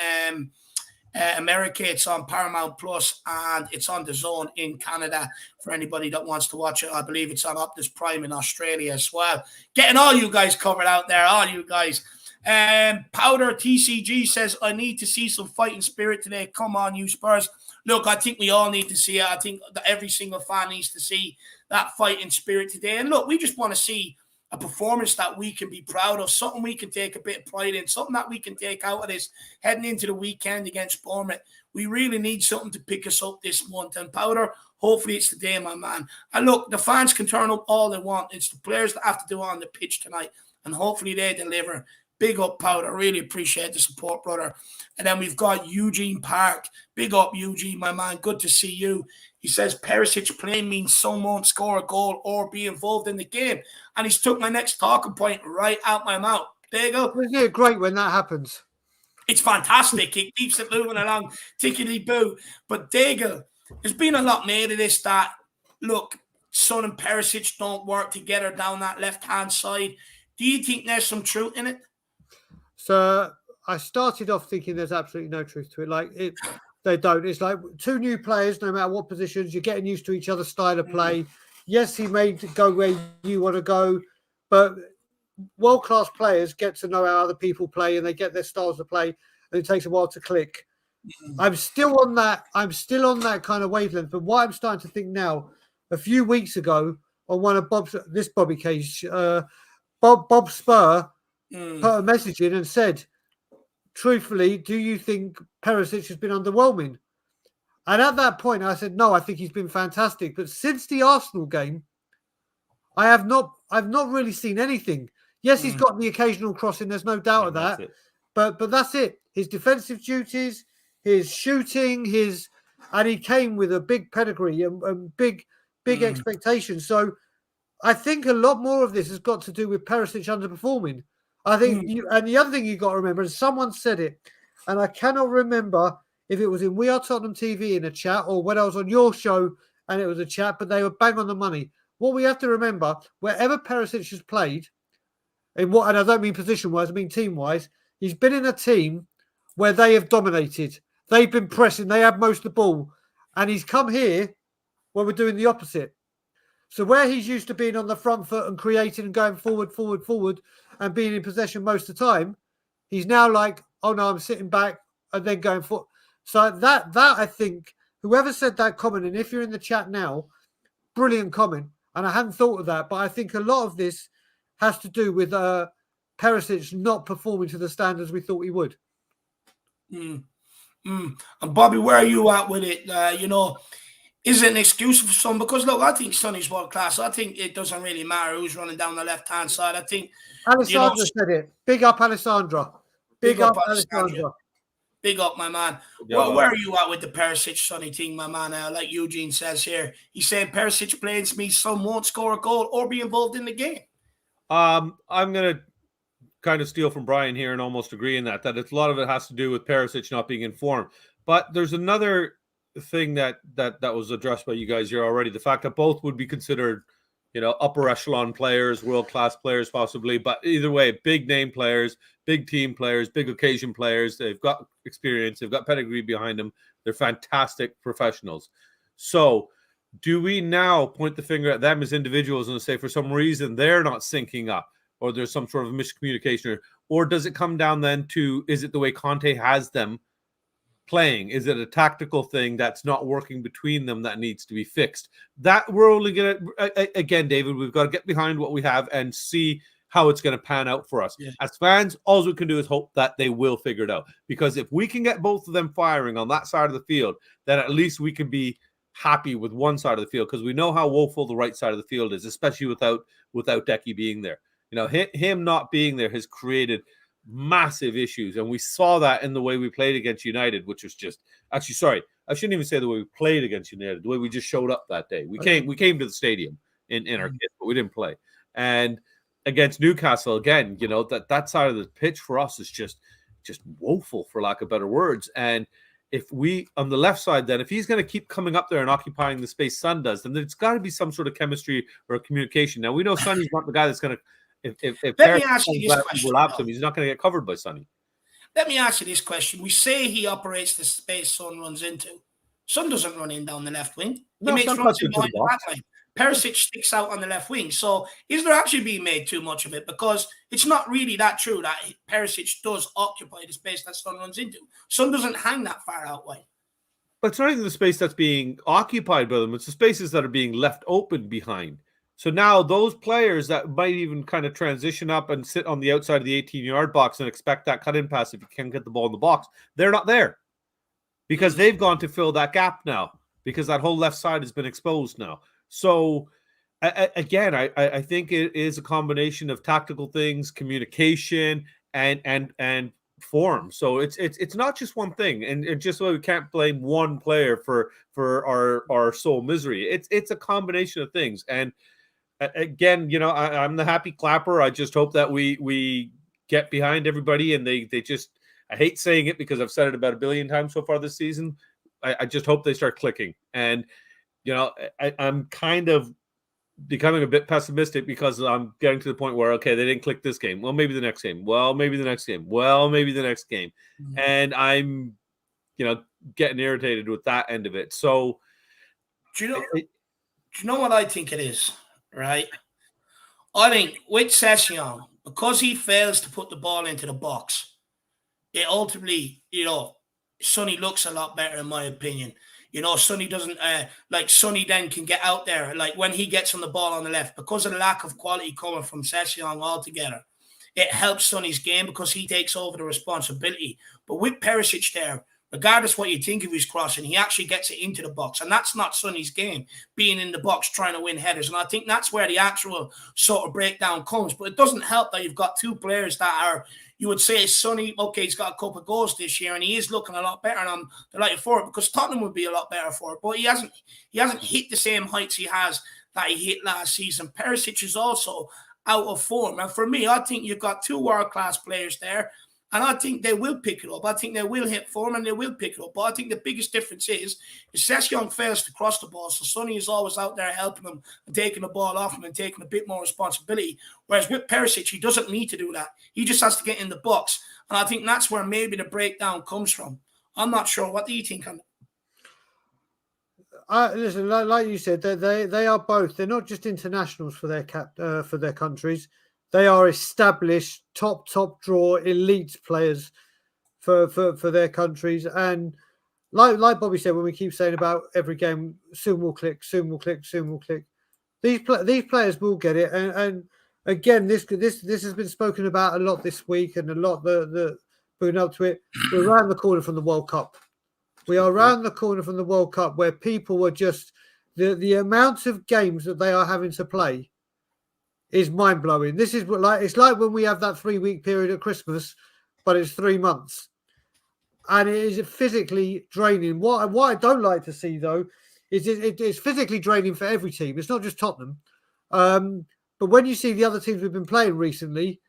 America, it's on Paramount Plus, and it's on The Zone in Canada for anybody that wants to watch it. I believe it's on Optus Prime in Australia as well. Getting all you guys covered out there, all you guys. Powder TCG says, I need to see some fighting spirit today. Come on, you Spurs. Look, I think we all need to see it. I think that every single fan needs to see that fighting spirit today. And look, we just want to see a performance that we can be proud of, something we can take a bit of pride in, something that we can take out of this heading into the weekend against Bournemouth. We really need something to pick us up this month. And Powder, hopefully it's the day, my man. And look, the fans can turn up all they want. It's the players that have to do it on the pitch tonight. And hopefully they deliver. Big up, Powder. Really appreciate the support, brother. And then we've got Eugene Park. Big up, Eugene, my man. Good to see you. He says Perisic playing means someone won't score a goal or be involved in the game. And he's took my next talking point right out my mouth. There you go. Isn't it great when that happens? It's fantastic. It keeps it moving along, tickety-boo. But there you go. There's been a lot made of this that, look, Son and Perisic don't work together down that left-hand side. Do you think there's some truth in it? So I started off thinking there's absolutely no truth to it. They don't. It's like two new players, no matter what positions, you're getting used to each other's style of play. Yes, he may go where you want to go, but world-class players get to know how other people play and they get their styles of play, and it takes a while to click. I'm still on that kind of wavelength. But what I'm starting to think now, a few weeks ago, on one of Bobby Cage, Bob Spur put a message in and said, truthfully, do you think Perisic has been underwhelming? And at that point, I said, no, I think he's been fantastic. But since the Arsenal game, I've not really seen anything. Yes, he's got the occasional crossing. There's no doubt of that. But that's it. His defensive duties, his shooting, and he came with a big pedigree and big expectations. So I think a lot more of this has got to do with Perisic underperforming. I think, and the other thing you got to remember, and someone said it, and I cannot remember if it was in We Are Tottenham TV in a chat or when I was on your show and it was a chat, but they were bang on the money. What we have to remember, wherever Perisic has played, and I don't mean position-wise, I mean team-wise, he's been in a team where they have dominated. They've been pressing, they have most of the ball, and he's come here where we're doing the opposite. So where he's used to being on the front foot and creating and going forward, and being in possession most of the time, he's now like, oh no, I'm sitting back and then going forward. So that I think, whoever said that comment, and if you're in the chat now, brilliant comment. And I hadn't thought of that, but I think a lot of this has to do with Perisic not performing to the standards we thought he would. And Bobby, where are you at with it? Is it an excuse for some? Because look, I think Sonny's world class. I think it doesn't really matter who's running down the left-hand side. I think Alessandra said it. Big up, Alessandra. Big up, Alessandra. Big up, my man. Where are you at with the Perisic Sonny thing, my man? Like Eugene says here, he's saying Perisic blames me. Some won't score a goal or be involved in the game. I'm gonna kind of steal from Brian here and almost agree in that it's a lot of it has to do with Perisic not being informed. But there's another thing that was addressed by you guys here already. The fact that both would be considered, upper echelon players, world-class players possibly. But either way, big name players, big team players, big occasion players. They've got experience. They've got pedigree behind them. They're fantastic professionals. So do we now point the finger at them as individuals and say for some reason they're not syncing up, or there's some sort of miscommunication, or does it come down then to, is it the way Conte has them playing? Is it a tactical thing that's not working between them that needs to be fixed? That we're only going to, again, David, we've got to get behind what we have and see how it's going to pan out for us. Yeah. As fans, all we can do is hope that they will figure it out. Because if we can get both of them firing on that side of the field, then at least we can be happy with one side of the field, because we know how woeful the right side of the field is, especially without Decky being there. Him not being there has created massive issues, and we saw that in the way we played against United, which was just I shouldn't even say the way we played against United, the way we just showed up that day. We came to the stadium in our kit, but we didn't play. And against Newcastle again, that side of the pitch for us is just woeful, for lack of better words. And if we on the left side, then if he's going to keep coming up there and occupying the space Son does, then there's got to be some sort of chemistry or communication. Now we know Sonny's not the guy that's going to. If Let me ask you this question. He's not going to get covered by Sonny. Let me ask you this question. We say he operates the space Son runs into. Son doesn't run in down the left wing. He makes runs in behind the back line. Perisic sticks out on the left wing. So is there actually being made too much of it? Because it's not really that true that Perisic does occupy the space that Son runs into. Son doesn't hang that far out wide. But it's not even the space that's being occupied by them. It's the spaces that are being left open behind. So now those players that might even kind of transition up and sit on the outside of the 18-yard box and expect that cut-in pass if you can't get the ball in the box, they're not there because they've gone to fill that gap now, because that whole left side has been exposed now. So again, I think it is a combination of tactical things, communication, and form. So it's not just one thing, and just so we can't blame one player for our sole misery. It's a combination of things. And again, I'm the happy clapper. I just hope that we get behind everybody, and they just, I hate saying it because I've said it about 1 billion times so far this season. I just hope they start clicking. And, I'm kind of becoming a bit pessimistic because I'm getting to the point where, okay, they didn't click this game. Well, maybe the next game. Well, maybe the next game. Well, maybe the next game. Mm-hmm. And I'm, getting irritated with that end of it. So, do you know what I think it is? Right, I think with Sessegnon, because he fails to put the ball into the box, it ultimately, Sonny looks a lot better in my opinion. Sonny doesn't Sonny then can get out there, like when he gets on the ball on the left, because of the lack of quality coming from Sessegnon altogether. It helps Sonny's game because he takes over the responsibility. But with Perisic there, regardless what you think of his crossing, he actually gets it into the box. And that's not Sonny's game, being in the box trying to win headers. And I think that's where the actual sort of breakdown comes. But it doesn't help that you've got two players that are, you would say, Sonny, okay, he's got a couple of goals this year and he is looking a lot better. And I'm delighted for it because Tottenham would be a lot better for it. But he hasn't hit the same heights that he hit last season. Perisic is also out of form. And for me, I think you've got two world-class players there. And I think they will pick it up. I think they will hit form and they will pick it up. But I think the biggest difference is Sessegnon fails to cross the ball. So Sonny is always out there helping him and taking the ball off him and taking a bit more responsibility. Whereas with Perisic, he doesn't need to do that. He just has to get in the box. And I think that's where maybe the breakdown comes from. I'm not sure. What do you think on that? Listen, like you said, they are both. They're not just internationals for their countries. They are established, top draw, elite players for their countries. And like Bobby said, when we keep saying about every game, soon will click. These players will get it. And again, this has been spoken about a lot this week, and a lot the building up to it. We're around the corner from the World Cup. We are around the corner from the World Cup, where people were just the amount of games that they are having to play is mind-blowing. This is it's like when we have that 3-week period at Christmas, but it's 3 months. and it is physically draining. What I don't like to see, though, is it's physically draining for every team. It's not just Tottenham. But when you see the other teams we've been playing recently,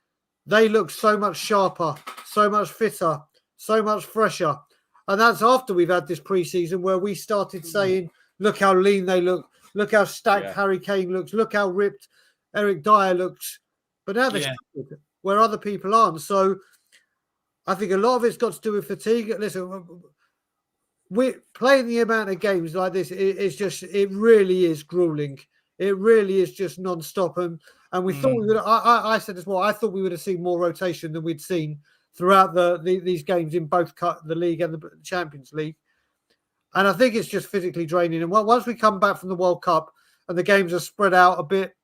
they look so much sharper, so much fitter, so much fresher. And that's after we've had this pre-season where we started saying, look how lean they look how stacked Harry Kane looks, look how ripped Eric Dyer looks. But now they're where other people aren't. So I think a lot of it's got to do with fatigue. Listen, we're playing the amount of games like this. It really is grueling. It really is just non-stop. And we thought we would. I said as well. I thought we would have seen more rotation than we'd seen throughout these games in both the league and the Champions League. And I think it's just physically draining. And once we come back from the World Cup and the games are spread out a bit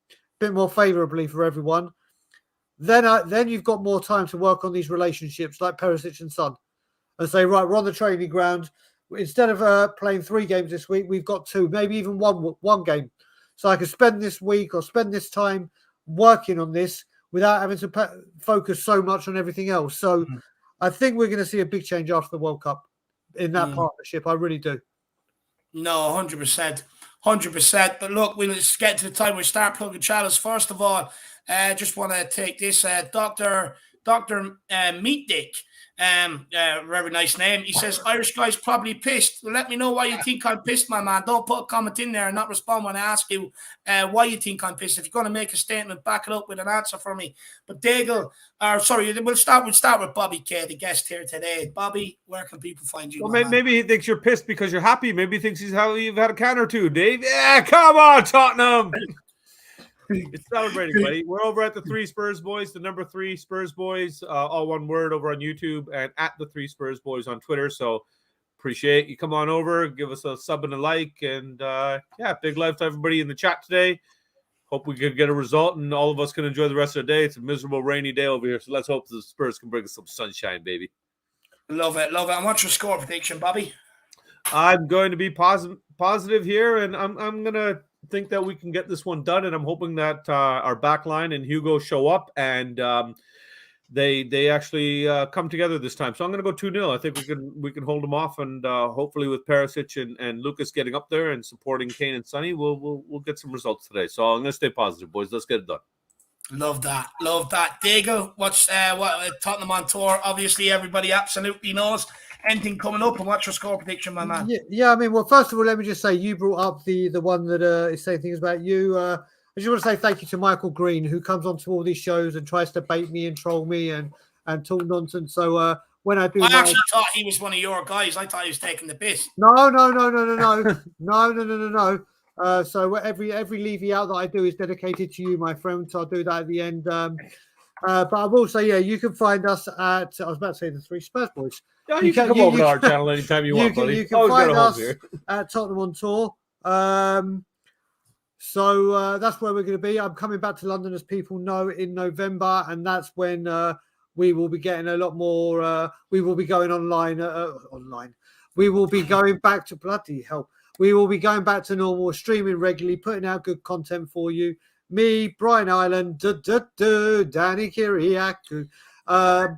more favourably for everyone, then you've got more time to work on these relationships like Perisic and Son, and say, right, we're on the training ground. Instead of playing 3 games this week, we've got 2, maybe even one game. So I can spend this week or spend this time working on this without having to focus so much on everything else. So I think we're going to see a big change after the World Cup in that partnership. I really do. No, 100%. 100%. But look, we'll just get to the time we start plugging channels. First of all, just want to take this. Dr. Meat Dick. Very nice name. He says, Irish guy's probably pissed. Well, let me know why you think I'm pissed, my man. Don't put a comment in there and not respond when I ask you why you think I'm pissed. If you're going to make a statement, back it up with an answer for me. But Daigle, we'll start with Bobby K, the guest here today. Bobby, where can people find you? Well, maybe he thinks you're pissed because you're happy. Maybe he thinks you've had a can or two, Dave. Yeah, come on, Tottenham. It's celebrating, buddy. We're over at the 3 Spurs Boys, the number 3 Spurs Boys, all one word, over on YouTube, and at the 3 Spurs Boys on Twitter. So appreciate you. Come on over, give us a sub and a like, and big love to everybody in the chat today. Hope we can get a result, and all of us can enjoy the rest of the day. It's a miserable, rainy day over here, so let's hope the Spurs can bring us some sunshine, baby. Love it. And what's your score prediction, Bobby? I'm going to be positive here, and I'm going to think that we can get this one done, and I'm hoping that our backline and Hugo show up, and they actually come together this time. So I'm going to go 2-0. I think we can hold them off, and hopefully with Perisic and Lucas getting up there and supporting Kane and Sonny, we'll get some results today. So I'm going to stay positive, boys. Let's get it done. Love that. Diego, what's Tottenham on tour? Obviously, everybody absolutely knows. Anything coming up, and what's your score prediction, my man? Yeah. I mean, well, first of all, let me just say you brought up the one that is saying things about you. I just want to say thank you to Michael Green, who comes onto all these shows and tries to bait me and troll me and talk nonsense. So when I actually thought he was one of your guys. I thought he was taking the piss. No. So every Levy out that I do is dedicated to you, my friend. So I'll do that at the end. But I will say, you can find us at, I was about to say the 3 Spurs Boys. Yeah, you can come over to our channel anytime you want, buddy. You can find us at Tottenham on tour. So that's where we're going to be. I'm coming back to London, as people know, in November, and that's when we will be getting a lot more. We will be going online. We will be going back to bloody hell. We will be going back to normal, streaming regularly, putting out good content for you. Me, Brian Ireland, Danny Kiriakou,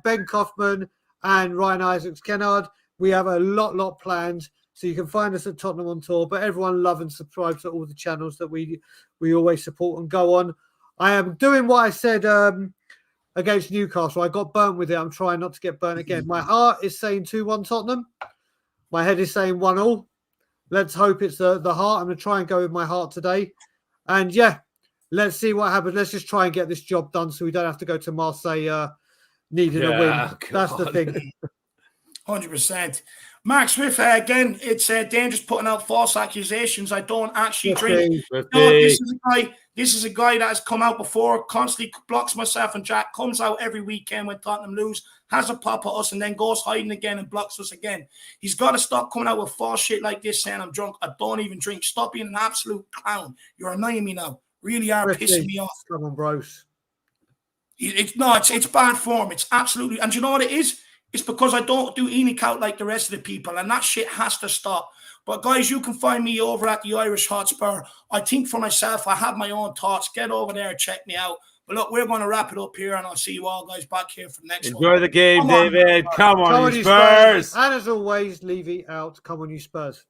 Ben Kaufman, and Ryan Isaacs-Kennard. We have a lot planned, so you can find us at Tottenham on tour. But everyone love and subscribe to all the channels that we always support and go on. I am doing what I said against Newcastle. I got burnt with it. I'm trying not to get burnt again. My heart is saying 2-1 Tottenham. My head is saying 1-1. Let's hope it's the heart. I'm going to try and go with my heart today. And let's see what happens. Let's just try and get this job done so we don't have to go to Marseille needing a win. God. That's the thing. 100%. Mark Smith, again, it's dangerous putting out false accusations. I don't actually drink. No, this is a guy that has come out before, constantly blocks myself and Jack, comes out every weekend when Tottenham lose, has a pop at us, and then goes hiding again and blocks us again. He's got to stop coming out with false shit like this, saying I'm drunk. I don't even drink. Stop being an absolute clown. You're annoying me now. Really are pissing me off. Come on, bros. It's bad form. It's absolutely, and you know what it is? It's because I don't do Enoch out like the rest of the people, and that shit has to stop. But guys, you can find me over at the Irish Hotspur. I think for myself. I have my own thoughts. Get over there and check me out. But look, we're going to wrap it up here, and I'll see you all guys back here for the next one. Enjoy the game, Come on, David. Come on, you you Spurs. And as always, Levy out. Come on, you Spurs.